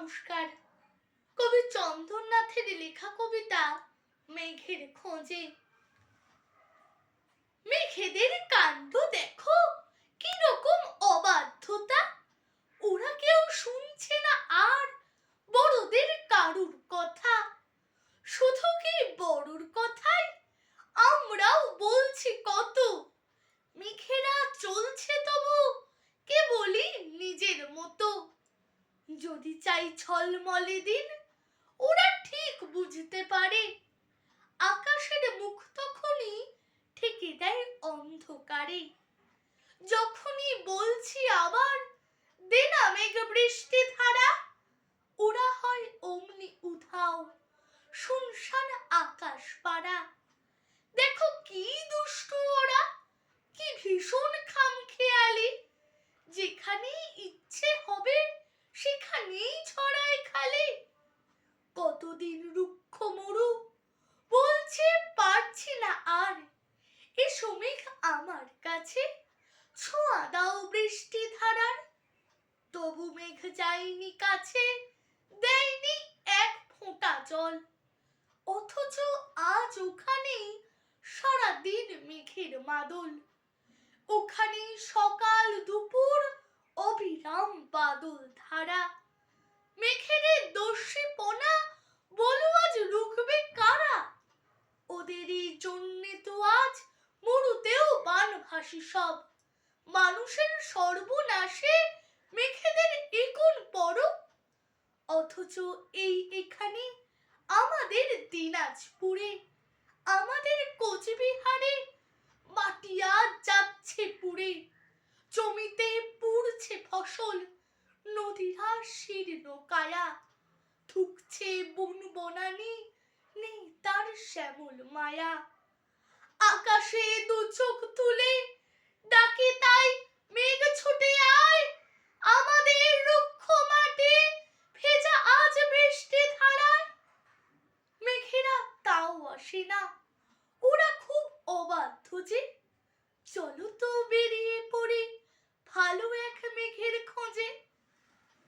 নমস্কার। কবি চন্দননাথের লেখা কবিতা মেঘের খোঁজে। মেঘেদের কাণ্ড দেখো কি রকম অবাধ্যতা, ওরা কেউ শুনছে না আর বড়দের কারুর কথা। শুধু কি বড়র কথাই আমরাও বলছি কত, মেঘেরা চলছে তবু কেবলই নিজের মতো। যদি চাই ঝলমলে দিন ওরা ঠিক বুঝতে পারে, আকাশের মুখ তখনই ঠেকে দেয় অন্ধকারে। যখনই বলছি আবার দে না মেঘ বৃষ্টি ধারা, ওরা হয় অমনি উধাও শুনশান আকাশ পাড়া। দেখো কি দুষ্টু ওরা, কি ভীষণ খামখেয়ালি, যেখানেই ইচ্ছে হবে সেখানেই ছড়ায় খালি। কতদিন রুক্ষ মরু বলছে পারছি না আর, এসো মেঘ আমার কাছে ছোঁয়া দাও বৃষ্টি ধারার। তবু মেঘ যায়নি কাছে, দেয়নি এক ফোঁটা জল, অথচ আজ ওখানেই সারাদিন মেঘের মাদল। ওখানে সকাল দুপুর অবিরাম বাদল ধারা। মেঘের দস্যিপনা বলো আজ রুখবে কারা, ওদেরই জন্যে তো আজ মরুতেও বানভাসি সব। মানুষের সর্বনাশে মেঘেদের একুন পরব, অথচ এই এখানে আমাদের দিনাজপুরে, আমাদের কোচবিহারে মাটি আজ যাচ্ছে পুড়ে। জমিতে পুড়ছে ফসল, নদীরা শীর্ণ কায়া, থুকছে বন বনানি, নেই তার শ্যামল মায়া। আকাশে দু চোখ তুলে ডাকে তাই মেঘ ছুটে আয়, আমাদের রুক্ষ মাটি ভেজা আজ বৃষ্টি ধারায়। মেঘেরা তাও আসে না, ওরা খুব অবাধ্য যে, চলো তো বেরিয়ে পড়ি ভালো এক মেঘের খোঁজে।